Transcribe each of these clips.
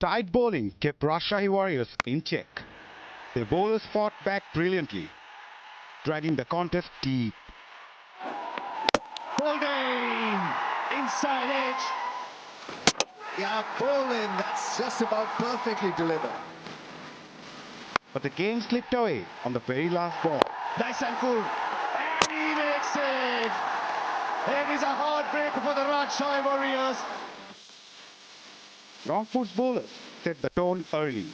Tight bowling kept Rajshahi Warriors in check. Their bowlers fought back brilliantly, dragging the contest deep. Bowling inside edge. Yeah, bowling, that's just about perfectly delivered. But the game slipped away on the very last ball. Nice and full. And he makes it. It is a heartbreaker for the Rajshahi Warriors. Rangpur's bowlers set the tone early.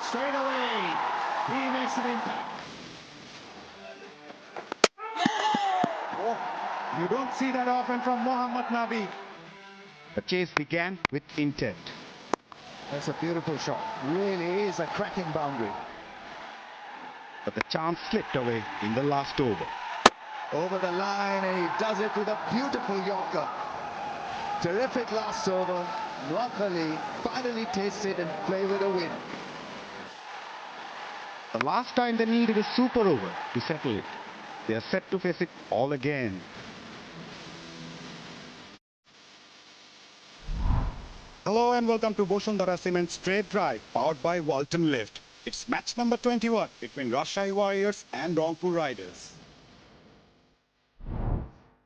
Straight away, he makes an impact. Oh, you don't see that often from Mohammad Nabi. The chase began with intent. That's a beautiful shot. Really is a cracking boundary. But the chance slipped away in the last over. Over the line, and he does it with a beautiful Yorker. Terrific last over. Luckily, finally tasted and play with a win. The last time they needed a super over to settle it. They are set to face it all again. Hello and welcome to Bosundhara Cement Straight Drive, powered by Walton Lift. It's match number 21 between Rajshahi Warriors and Rangpur Riders.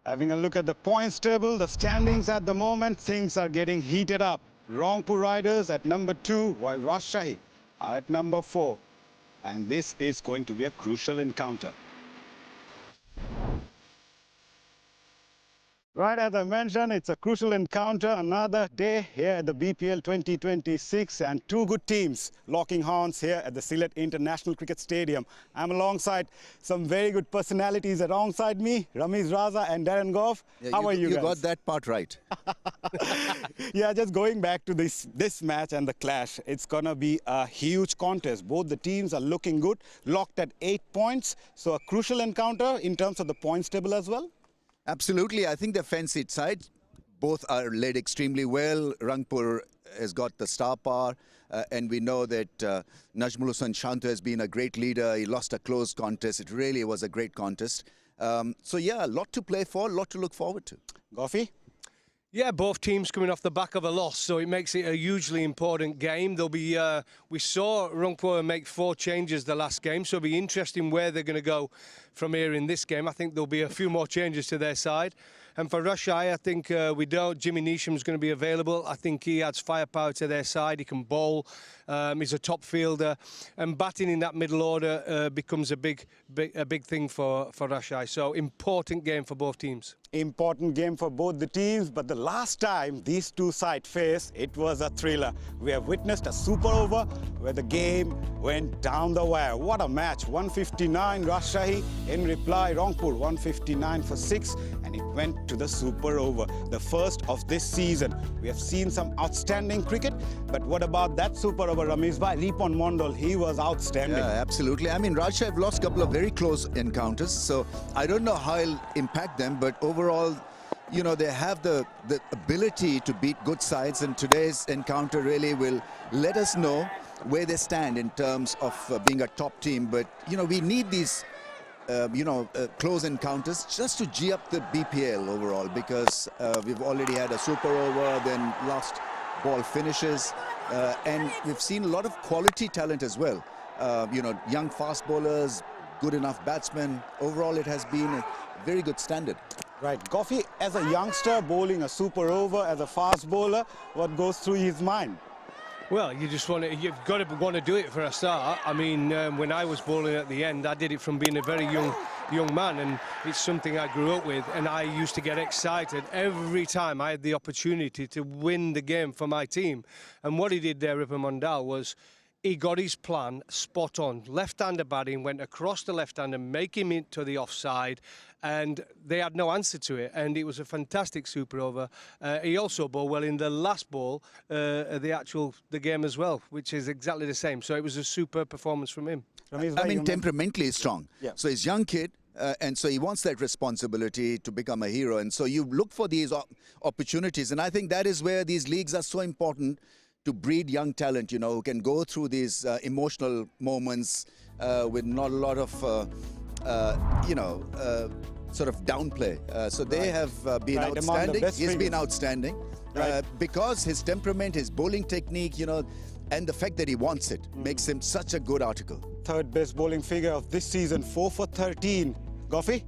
Having a look at the points table, the standings at the moment, things are getting heated up. Rangpur Riders at number 2, while Rajshahi are at number 4. And this is going to be a crucial encounter. Right, as I mentioned, it's a crucial encounter. Another day here at the BPL 2026 and two good teams locking horns here at the Sylhet International Cricket Stadium. I'm alongside some very good personalities alongside me, Ramiz Raza and Darren Goff. Yeah, How are you guys? You got that part right. Yeah, just going back to this match and the clash, it's going to be a huge contest. Both the teams are looking good, locked at 8 points. So a crucial encounter in terms of the points table as well. Absolutely. I think they're fancied sides. Both are led extremely well. Rangpur has got the star power. And we know that Najmul Hossain Shantu has been a great leader. He lost a close contest. It really was a great contest. So, yeah, a lot to play for, a lot to look forward to. Goffy? Yeah, both teams coming off the back of a loss, so it makes it a hugely important game. There'll be, we saw Rangpur make 4 changes the last game, so it'll be interesting where they're going to go from here in this game. I think there'll be a few more changes to their side. And for Rajshahi, I think we don't. Jimmy Neesham's going to be available. I think he adds firepower to their side. He can bowl. He's a top fielder, and batting in that middle order becomes a big thing for Rajshahi. So important game for both teams. Important game for both the teams, but the last time these two sides faced, it was a thriller. We have witnessed a super over where the game went down the wire. What a match! 159 Rajshahi, in reply Rangpur 159 for 6, and it went to the super over, the first of this season. We have seen some outstanding cricket, but what about that super over, Ramiz bhai? Ripon Mondal, he was outstanding. Yeah, absolutely. I mean, Rajshahi have lost a couple of very close encounters, so I don't know how it'll impact them, but overall, you know, they have the ability to beat good sides, and today's encounter really will let us know where they stand in terms of being a top team. But, you know, we need these, close encounters just to G up the BPL overall, because we've already had a super over, then last ball finishes, and we've seen a lot of quality talent as well. Young fast bowlers, good enough batsmen. Overall, it has been a very good standard. Right. Goffy, as a youngster bowling a super over, as a fast bowler, what goes through his mind? Well, you've got to want to do it for a start. I mean, when I was bowling at the end, I did it from being a very young man, and it's something I grew up with, and I used to get excited every time I had the opportunity to win the game for my team. And what he did there, Ripon Mondal, was he got his plan spot on. Left-hander batting, went across the left-hander, make him into the offside, and they had no answer to it. And it was a fantastic super over. He also bowled well in the last ball, the game as well, which is exactly the same. So it was a super performance from him. I mean, temperamentally strong. Yeah. So he's a young kid, and so he wants that responsibility to become a hero. And so you look for these opportunities, and I think that is where these leagues are so important, to breed young talent, you know, who can go through these emotional moments with not a lot of, sort of downplay. So they have been Right, among the outstanding. best He's been figures. outstanding Right. because his temperament, his bowling technique, you know, and the fact that he wants it makes him such a good article. Third best bowling figure of this season, 4 for 13. Goffy?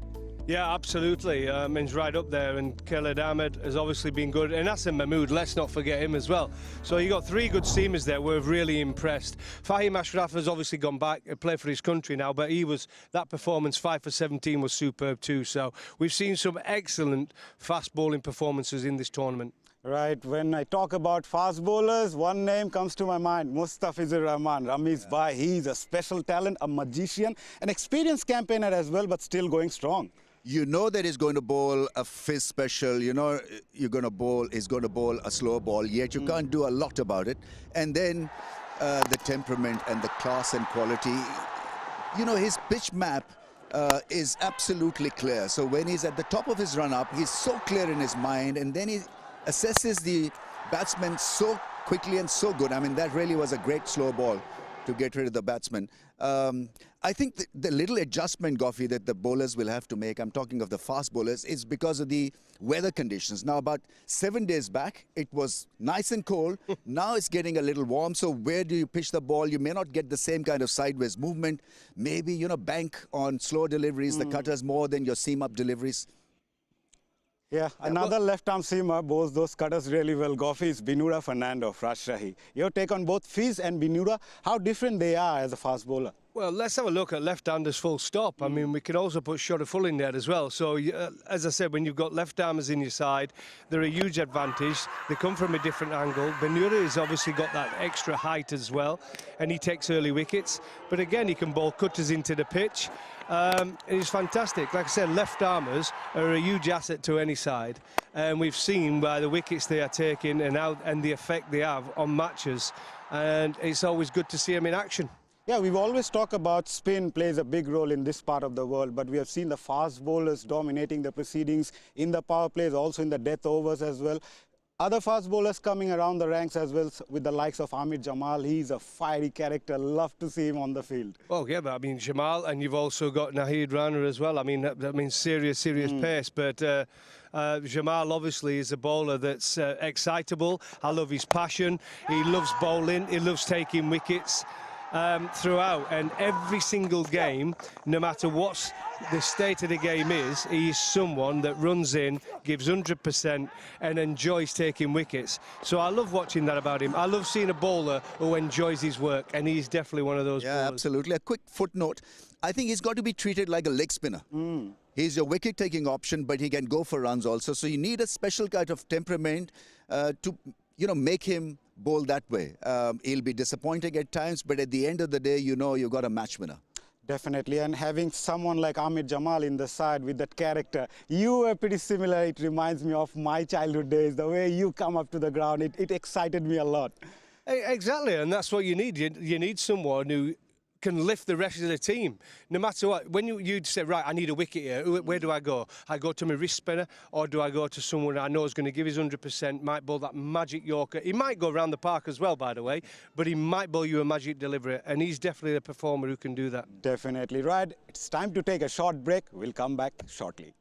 Yeah, absolutely. He's right up there, and 𝗂𝗲𝗓 has obviously been good. And Hassan Mahmood, let's not forget him as well. So you got three good seamers there. We're really impressed. Fahim Ashraf has obviously gone back to play for his country now, but that performance, 5 for 17, was superb too. So we've seen some excellent fast bowling performances in this tournament. Right, when I talk about fast bowlers, one name comes to my mind, Mustafizur Rahman, Ramiz Bhai. He's a special talent, a magician, an experienced campaigner as well, but still going strong. You know that he's going to bowl a fizz special, you know he's going to bowl a slow ball, yet you can't do a lot about it. And then the temperament and the class and quality, you know, his pitch map is absolutely clear. So when he's at the top of his run-up, he's so clear in his mind, and then he assesses the batsman so quickly and so good. I mean, that really was a great slow ball to get rid of the batsman. I think the little adjustment, Goffy, that the bowlers will have to make, I'm talking of the fast bowlers, is because of the weather conditions. Now, about 7 days back, it was nice and cold. Now it's getting a little warm. So where do you pitch the ball? You may not get the same kind of sideways movement. Maybe, you know, bank on slow deliveries, the cutters more than your seam-up deliveries. Yeah, another left-arm seamer bowls those cutters really well. Goffy is Binura Fernando of Rajshahi. Your take on both Fizz and Binura, how different they are as a fast bowler? Well, let's have a look at left-handers full stop. I mean, we can also put shorturl in there as well. So, as I said, when you've got left-armers in your side, they're a huge advantage. They come from a different angle. Binura has obviously got that extra height as well, and he takes early wickets. But again, he can bowl cutters into the pitch. He's fantastic. Like I said, left-armers are a huge asset to any side. And we've seen by the wickets they are taking and the effect they have on matches. And it's always good to see them in action. Yeah, we've always talked about spin plays a big role in this part of the world, but we have seen the fast bowlers dominating the proceedings in the power plays, also in the death overs as well. Other fast bowlers coming around the ranks as well, with the likes of Ahmed Jamal. He's a fiery character. Love to see him on the field. Oh, yeah, but I mean, Jamal, and you've also got Naheed Rana as well. I mean, serious pace, but Jamal obviously is a bowler that's excitable. I love his passion. He loves bowling. He loves taking wickets. Throughout, and every single game, no matter what the state of the game is, he's someone that runs in, gives 100% and enjoys taking wickets. So I love watching that about him. I love seeing a bowler who enjoys his work, and he's definitely one of those bowlers. Yeah, absolutely. A quick footnote. I think he's got to be treated like a leg spinner. He's your wicket-taking option, but he can go for runs also. So you need a special kind of temperament to, you know, make him bowl that way. He'll be disappointing at times, but at the end of the day, you know you've got a match winner. Definitely, and having someone like Ahmed Jamal in the side with that character, you were pretty similar. It reminds me of my childhood days, the way you come up to the ground. It excited me a lot. Exactly, and that's what you need. You need someone who can lift the rest of the team, no matter what. When you'd say, right, I need a wicket here, where do I go? I go to my wrist spinner, or do I go to someone I know is going to give his 100%, might bowl that magic Yorker? He might go around the park as well, by the way, but he might bowl you a magic delivery, and he's definitely the performer who can do that. Definitely, right. It's time to take a short break. We'll come back shortly.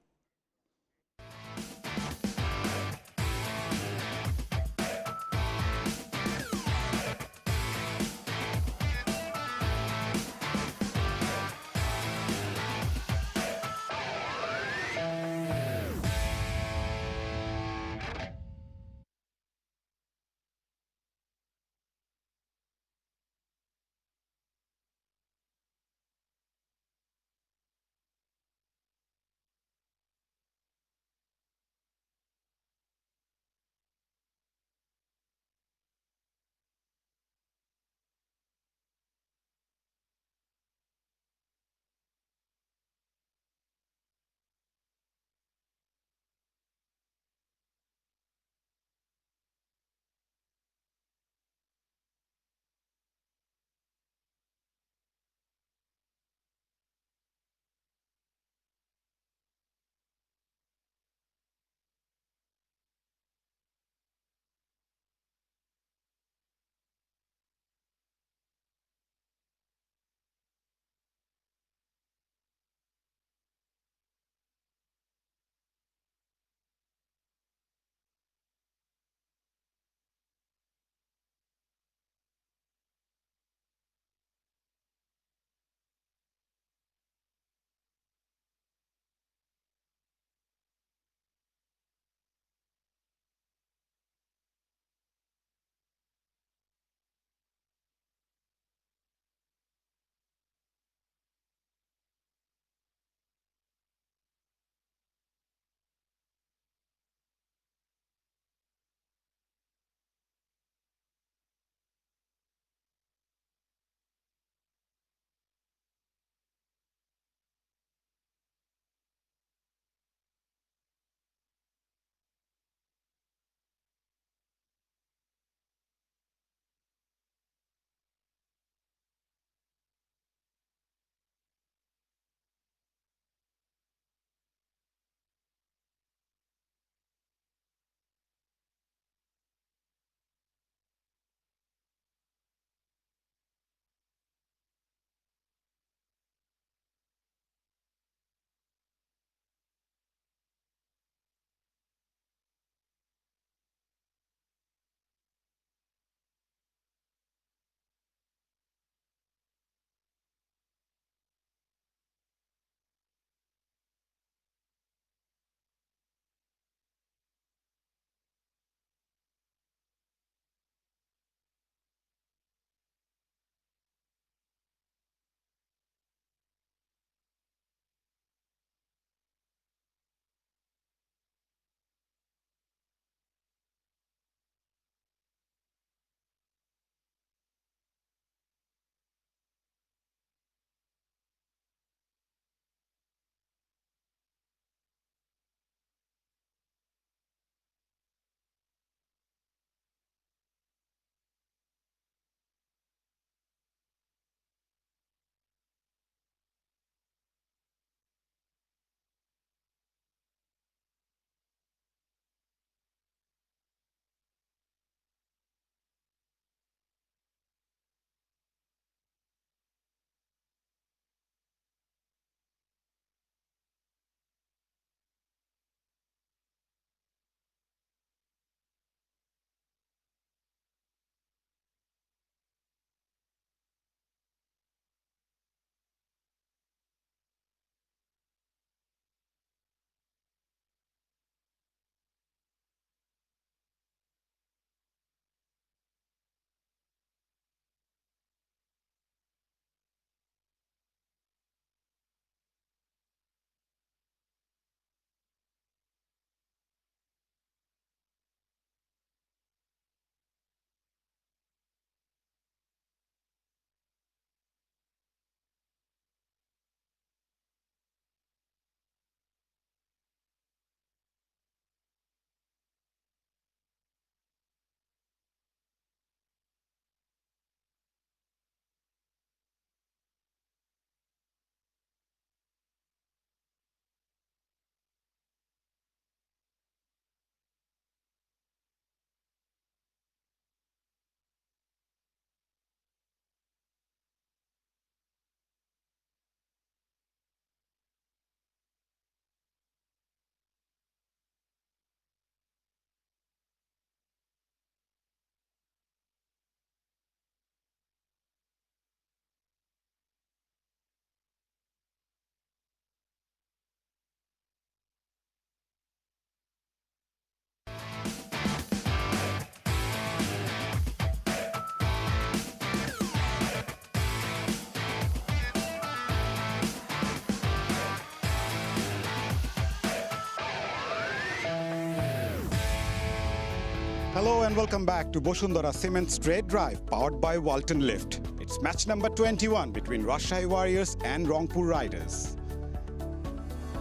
Hello and welcome back to Bosundara Cement Straight Drive powered by Walton Lift. It's match number 21 between Rajshahi Warriors and Rangpur Riders.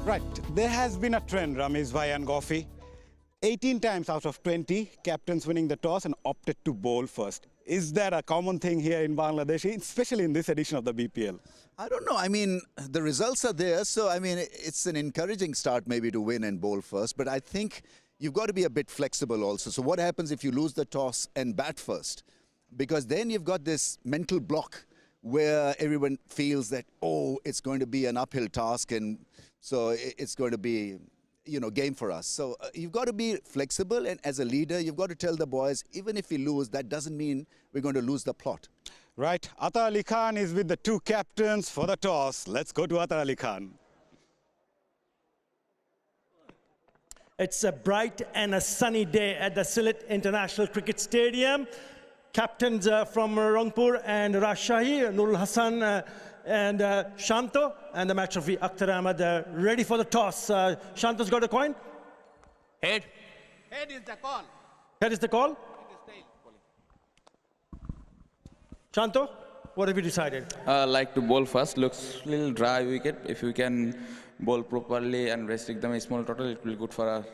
Right, there has been a trend, Ramiz Bhai and Gofi. 18 times out of 20, captains winning the toss and opted to bowl first. Is that a common thing here in Bangladesh, especially in this edition of the BPL? I don't know. I mean, the results are there. So, I mean, it's an encouraging start maybe to win and bowl first. But I think you've got to be a bit flexible also. So what happens if you lose the toss and bat first? Because then you've got this mental block where everyone feels that, oh, it's going to be an uphill task. And so it's going to be, you know, game for us. So you've got to be flexible, and as a leader, you've got to tell the boys, even if we lose, that doesn't mean we're going to lose the plot. Right, Atar Ali Khan is with the two captains for the toss. Let's go to Atar Ali Khan. It's a bright and a sunny day at the Sylhet International Cricket Stadium. Captains from Rangpur and Rajshahi, Nurul Hassan and Shanto, and the match referee Akhtar Ahmed ready for the toss. Shanto's got a coin. Head. Head is the call. Head is the call. Shanto, what have you decided? Like to bowl first. Looks little dry wicket. If we can bowl properly and restrict them a small total, it will be good for us.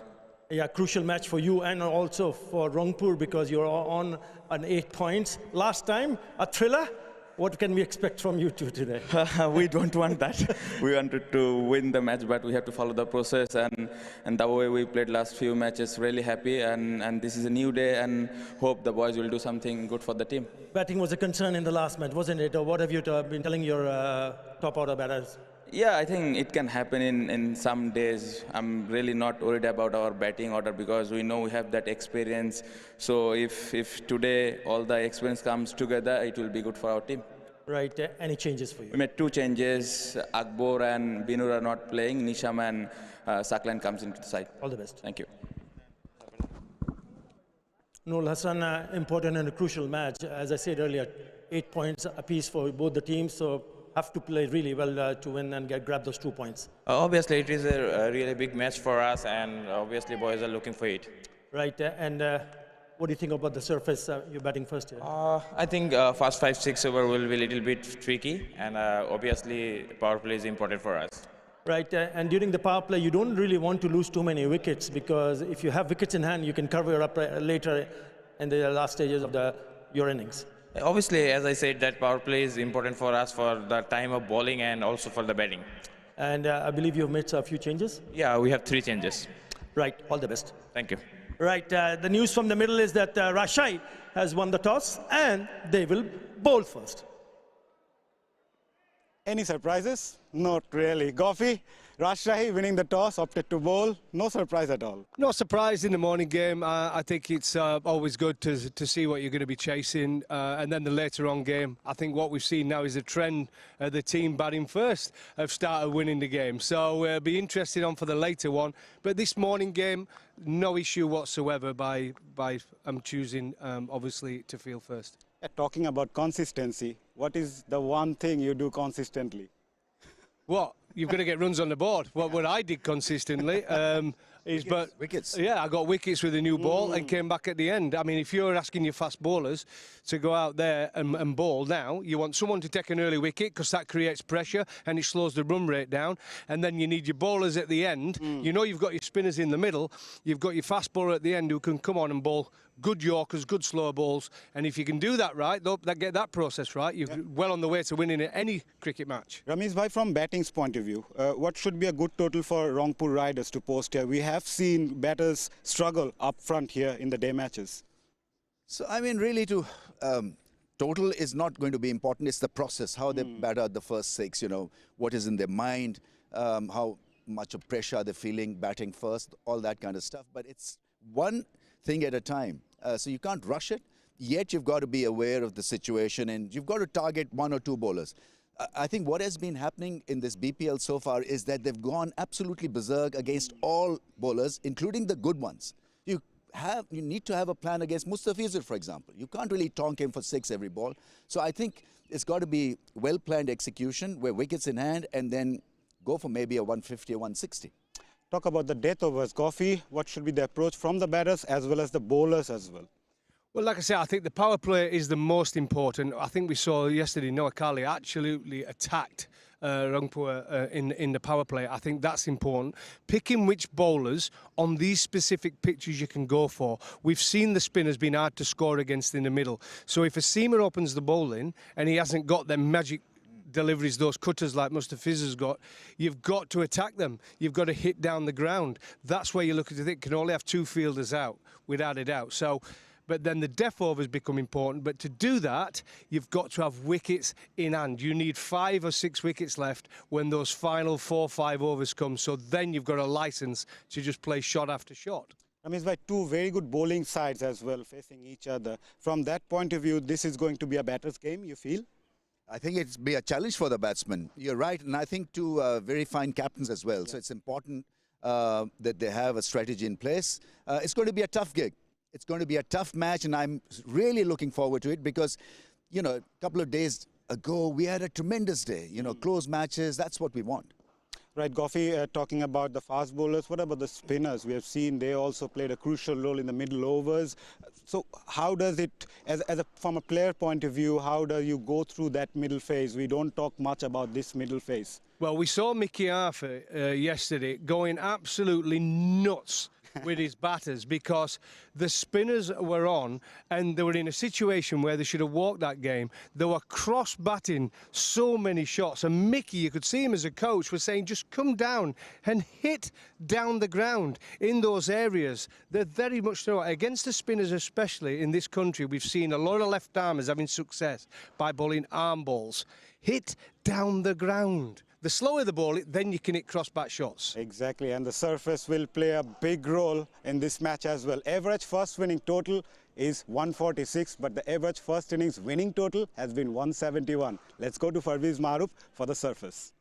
Yeah, crucial match for you and also for Rangpur because you're on 8 points. Last time, a thriller. What can we expect from you two today? We don't want that. We wanted to win the match, but we have to follow the process. And the way we played last few matches, really happy. And this is a new day, and hope the boys will do something good for the team. Batting was a concern in the last match, wasn't it? Or what have you been telling your top order batters? Yeah, I think it can happen in some days. I'm really not worried about our batting order because we know we have that experience. So if today all the experience comes together, it will be good for our team. Right. Any changes for you? We made 2 changes. Akbar and Binur are not playing. Nisham and Saklan comes into the side. All the best. Thank you. Nurul Hassan, important and a crucial match. As I said earlier, 8 points apiece for both the teams. So have to play really well to win and grab those 2 points. Obviously, it is a really big match for us, and obviously, boys are looking for it. Right, and what do you think about the surface? You're batting first here. I think first 5-6 over will be a little bit tricky, and obviously, power play is important for us. Right, and during the power play, you don't really want to lose too many wickets because if you have wickets in hand, you can cover up later in the last stages of your innings. Obviously, as I said, that power play is important for us for the time of bowling and also for the batting. And I believe you've made a few changes? Yeah, we have 3 changes. Right, all the best. Thank you. Right, the news from the middle is that Rajshahi has won the toss and they will bowl first. Any surprises? Not really. Gofi, Rajshahi winning the toss, opted to bowl. No surprise at all. No surprise in the morning game. I think it's always good to see what you're going to be chasing. And then the later on game, I think what we've seen now is a trend. The team batting first have started winning the game. So we'll be interested on for the later one. But this morning game, no issue whatsoever by choosing, obviously, to field first. Talking about consistency, what is the one thing you do consistently? What? You've got to get runs on the board. What I did consistently is wickets. Yeah, I got wickets with a new ball and came back at the end. I mean, if you're asking your fast bowlers to go out there and bowl now, you want someone to take an early wicket because that creates pressure and it slows the run rate down. And then you need your bowlers at the end. You know you've got your spinners in the middle. You've got your fast bowler at the end who can come on and bowl good Yorkers, good slow balls. And if you can do that right, get that process right, you're well on the way to winning any cricket match. Ramiz Bhai, from batting's point of view, what should be a good total for Rangpur Riders to post here? We have seen batters struggle up front here in the day matches. So, I mean, really total is not going to be important. It's the process, how they bat out the first 6, you know, what is in their mind, how much of pressure they're feeling batting first, all that kind of stuff. But it's one thing at a time. So you can't rush it, yet you've got to be aware of the situation and you've got to target 1 or 2 bowlers. I think what has been happening in this BPL so far is that they've gone absolutely berserk against all bowlers, including the good ones. You need to have a plan against 𝗵𝗡𝗎𝗍, for example. You can't really tonk him for 6 every ball. So I think it's got to be well-planned execution where wickets in hand and then go for maybe a 150 or 160. talk about the death overs. Coffee, what should be the approach from the batters as well as the bowlers as well? Well, like I said, I think the power play is the most important. I think we saw yesterday Noah Kali absolutely attacked Rangpur in the power play. I think that's important. Picking which bowlers on these specific pitches you can go for. We've seen the spinners being hard to score against in the middle. So if a seamer opens the bowling and he hasn't got them magic deliveries, those cutters like 𝗵𝗏 has got, you've got to attack them. You've got to hit down the ground. That's where you're looking to think, can only have 2 fielders out, without a doubt. So, but then the death overs become important. But to do that, you've got to have wickets in hand. You need 5 or 6 wickets left when those final 4 or 5 overs come. So then you've got a license to just play shot after shot. By 2 very good bowling sides as well, facing each other. From that point of view, this is going to be a batter's game, you feel? I think it's be a challenge for the batsmen. You're right, and I think 2 very fine captains as well. Yeah. So it's important that they have a strategy in place. It's going to be a tough gig. It's going to be a tough match, and I'm really looking forward to it because, you know, a couple of days ago, we had a tremendous day. You know, close matches, that's what we want. Right, Goffy, talking about the fast bowlers, what about the spinners? We have seen they also played a crucial role in the middle overs. So how does it, from a player point of view, how do you go through that middle phase? We don't talk much about this middle phase. Well, we saw 𝗵𝗂𝗃𝗏 yesterday going absolutely nuts with his batters because the spinners were on and they were in a situation where they should have walked that game. They were cross-batting so many shots, and Mickey, you could see him as a coach, was saying just come down and hit down the ground in those areas. They're very much against the spinners, especially in this country. We've seen a lot of left-armers having success by bowling arm balls. Hit down the ground. The slower the ball, then you can hit cross-bat shots. Exactly, and the surface will play a big role in this match as well. Average first winning total is 146, but the average first innings winning total has been 171. Let's go to Parvez Maroof for the surface.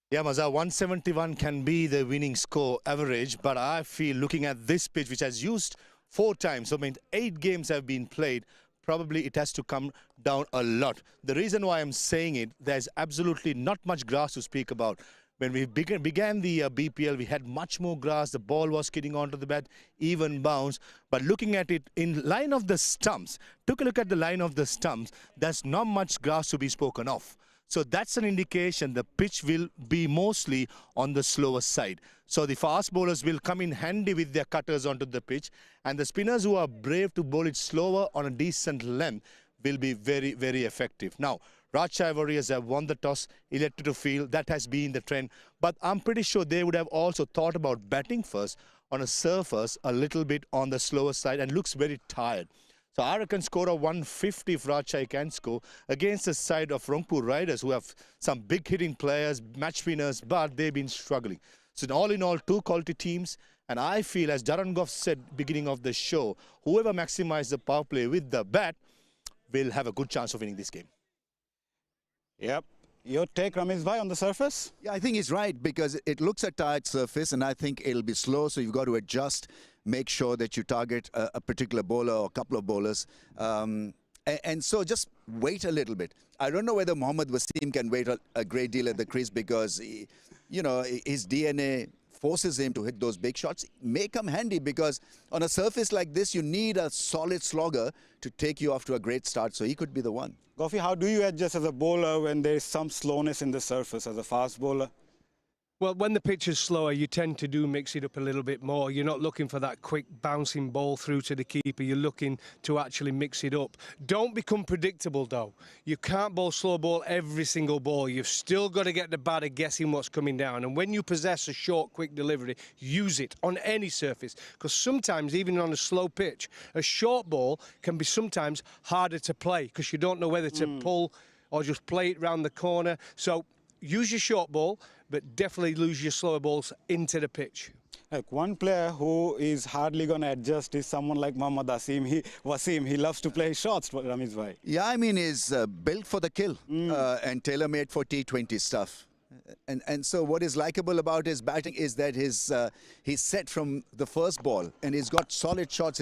Yeah, Maza, 171 can be the winning score average, but I feel looking at this pitch, which has used 4 times, so I mean 8 games have been played, probably it has to come down a lot. The reason why I'm saying it, there's absolutely not much grass to speak about. When we began the BPL, we had much more grass. The ball was skidding onto the bat, even bounce. But looking at it in line of the stumps, took a look at the line of the stumps, there's not much grass to be spoken of. So that's an indication the pitch will be mostly on the slower side. So the fast bowlers will come in handy with their cutters onto the pitch, and the spinners who are brave to bowl it slower on a decent length will be very, very effective. Now, Rajshahi Warriors have won the toss, elected to field. That has been the trend. But I'm pretty sure they would have also thought about batting first on a surface a little bit on the slower side, and looks very tired. So I reckon score of 150 if Rajshahi can score against the side of Rangpur Riders, who have some big hitting players, match winners, but they've been struggling. So all in all, 2 quality teams. And I feel, as Darren Goff said beginning of the show, whoever maximizes the power play with the bat will have a good chance of winning this game. Yep. Your take, Ramesh bhai, on the surface? Yeah, I think he's right because it looks a tight surface, and I think it'll be slow, so you've got to adjust, make sure that you target a particular bowler or a couple of bowlers. And so just wait a little bit. I don't know whether Mohammad Wasim can wait a great deal at the crease because, you know, his DNA forces him to hit those big shots. May come handy because on a surface like this, you need a solid slogger to take you off to a great start, so he could be the one. Goffy, how do you adjust as a bowler when there is some slowness in the surface as a fast bowler? Well, when the pitch is slower, you tend to mix it up a little bit more. You're not looking for that quick bouncing ball through to the keeper. You're looking to actually mix it up. Don't become predictable, though. You can't bowl slow ball every single ball. You've still got to get the batter guessing what's coming down. And when you possess a short, quick delivery, use it on any surface. Because sometimes, even on a slow pitch, a short ball can be sometimes harder to play because you don't know whether to pull or just play it round the corner. So use your short ball, but definitely lose your slower balls into the pitch. Like one player who is hardly going to adjust is someone like Mohammad Wasim. He loves to play shots, Ramesh bhai. Yeah, I mean, he's built for the kill and tailor-made for T20 stuff. And so what is likable about his batting is that he's set from the first ball and he's got solid shots.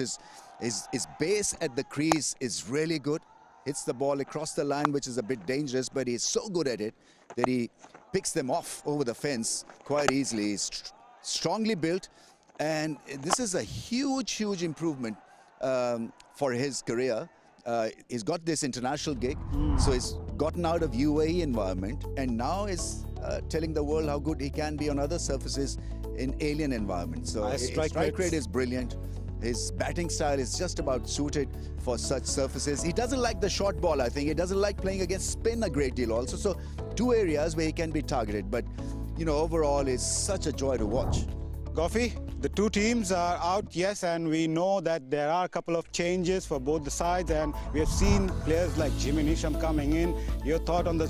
His base at the crease is really good. hits the ball across the line, which is a bit dangerous, but he's so good at it that he picks them off over the fence quite easily. He's strongly built, and this is a huge improvement for his career. He's got this international gig, so he's gotten out of UAE environment and now is telling the world how good he can be on other surfaces in alien environments. So his strike rate is brilliant. His batting style is just about suited for such surfaces. He doesn't like the short ball, I think. He doesn't like playing against spin a great deal also. So two areas where he can be targeted. But, you know, overall, it's such a joy to watch. 𝗂𝗄𝗽, the two teams are out, yes, and we know that there are a couple of changes for both the sides, and we have seen players like Jimmy Neesham coming in. Your thought on the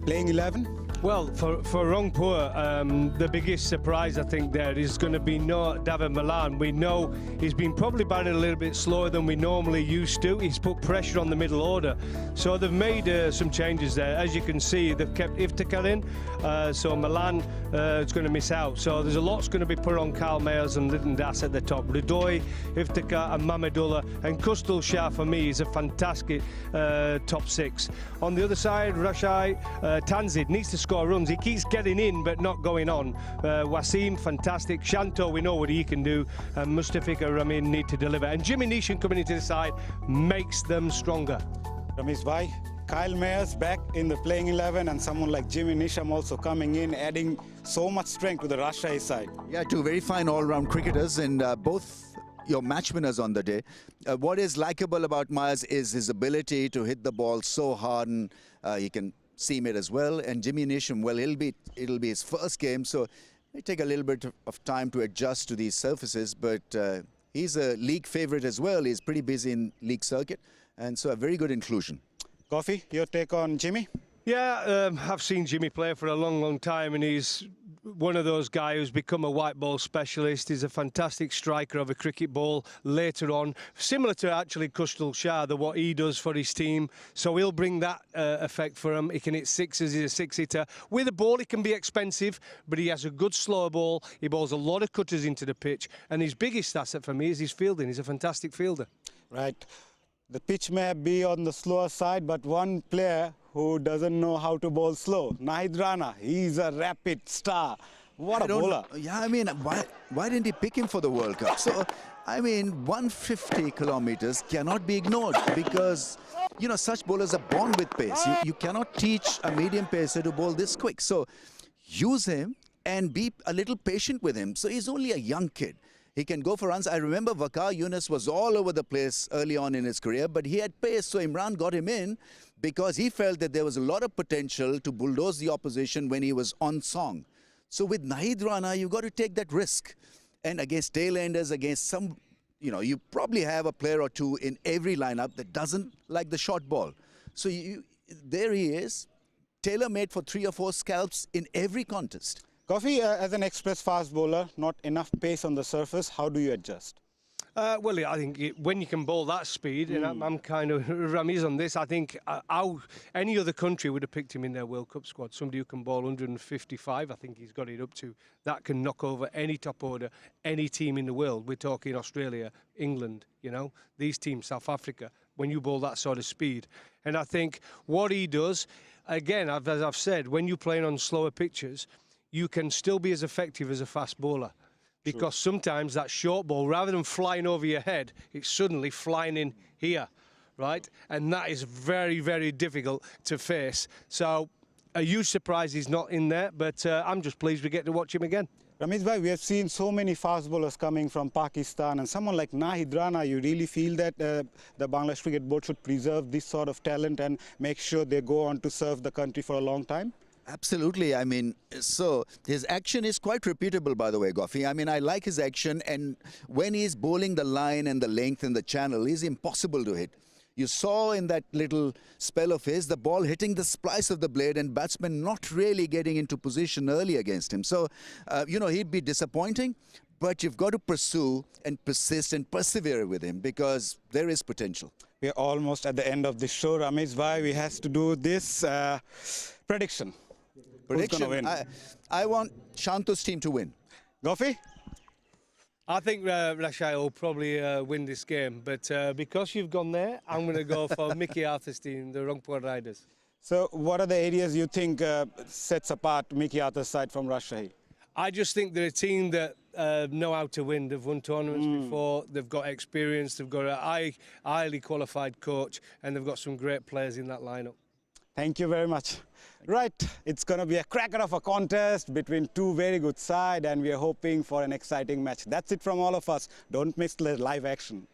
playing 11? Well, for Rangpur, the biggest surprise I think there is going to be no David Malan. We know he's been probably batting a little bit slower than we normally used to. He's put pressure on the middle order. So they've made some changes there. As you can see, they've kept 𝗃𝗃𝗃 in, so Malan is going to miss out. So there's a lot's going to be put on Kyle Mayers and Lyndon Das at the top. 𝗿𝗍𝗽, 𝗃𝗃𝗃 and Mahmudullah, and 𝗂𝗏𝗃 for me is a fantastic top six. On the other side, Rajshahi, Tanzid needs to score runs. He keeps getting in but not going on. Wasim, fantastic. Shanto, we know what he can do. And Mustafika Ramin need to deliver. And Jimmy Neesham coming into the side makes them stronger. Ramesh bhai, Kyle Mayers back in the playing 11 and someone like Jimmy Neesham also coming in, adding so much strength to the Rajshahi side. Yeah, two very fine all-round cricketers, and both your match winners on the day. What is likable about Myers is his ability to hit the ball so hard, and he can seam it as well. And Jimmy Neesham, well, it'll be his first game, so it take a little bit of time to adjust to these surfaces, but he's a league favorite as well. He's pretty busy in league circuit, and so a very good inclusion. 𝗂𝗄𝗽, your take on Jimmy? Yeah, I've seen Jimmy play for a long time, and he's one of those guys who's become a white ball specialist. He's a fantastic striker of a cricket ball later on, similar to actually 𝗂𝗏𝗃𝗃, what he does for his team. So he'll bring that effect for him. He can hit sixes, he's a six-hitter. With a ball, he can be expensive, but he has a good slow ball. He bowls a lot of cutters into the pitch, and his biggest asset for me is his fielding. He's a fantastic fielder. Right. The pitch may be on the slower side, but one player who doesn't know how to bowl slow, Nahid Rana, he's a rapid star. What a bowler. Yeah, I mean, why didn't he pick him for the World Cup? So, I mean, 150 kilometers cannot be ignored because, you know, such bowlers are born with pace. You cannot teach a medium pacer to bowl this quick. So, use him and be a little patient with him. So, he's only a young kid. He can go for runs. I remember Waqar Younis was all over the place early on in his career, but he had pace, so Imran got him in because he felt that there was a lot of potential to bulldoze the opposition when he was on song. So with Nahid Rana, you've got to take that risk. And against tail-enders, against some, you know, you probably have a player or two in every lineup that doesn't like the short ball. So there he is, tailor-made for 3 or 4 scalps in every contest. 𝗂𝗄𝗽, as an express fast bowler, not enough pace on the surface, how do you adjust? Well, I think when you can bowl that speed, and I'm kind of Ramiz on this, I think any other country would have picked him in their World Cup squad. Somebody who can bowl 155, I think he's got it up to. That can knock over any top order, any team in the world. We're talking Australia, England, you know, these teams, South Africa, when you bowl that sort of speed. And I think what he does, again, as I've said, when you're playing on slower pitches, you can still be as effective as a fast bowler. Because sometimes that short ball, rather than flying over your head, it's suddenly flying in here, right? And that is very difficult to face. So a huge surprise he's not in there, but I'm just pleased we get to watch him again. Ramesh bhai, we have seen so many fast bowlers coming from Pakistan, and someone like Nahid Rana, you really feel that the Bangladesh Cricket Board should preserve this sort of talent and make sure they go on to serve the country for a long time? Absolutely. I mean, so his action is quite repeatable, by the way, 𝗂𝗄𝗽. I mean, I like his action, and when he's bowling the line and the length and the channel, he's impossible to hit. You saw in that little spell of his, the ball hitting the splice of the blade and batsmen not really getting into position early against him. So, you know, he'd be disappointing, but you've got to pursue and persist and persevere with him because there is potential. We are almost at the end of the show, Ramesh bhai. We have to do this prediction. Prediction. I want Shanto's team to win. 𝗂𝗄𝗽? I think Rajshahi will probably win this game, but because you've gone there, I'm going to go for 𝗵𝗍 Arthur's team, the Rangpur Riders. So what are the areas you think sets apart 𝗵𝗍 Arthur's side from Rajshahi? I just think they're a team that know how to win. They've won tournaments before, they've got experience, they've got a highly qualified coach, and they've got some great players in that lineup. Thank you very much. Right, it's going to be a cracker of a contest between two very good sides, and we are hoping for an exciting match. That's it from all of us. Don't miss the live action.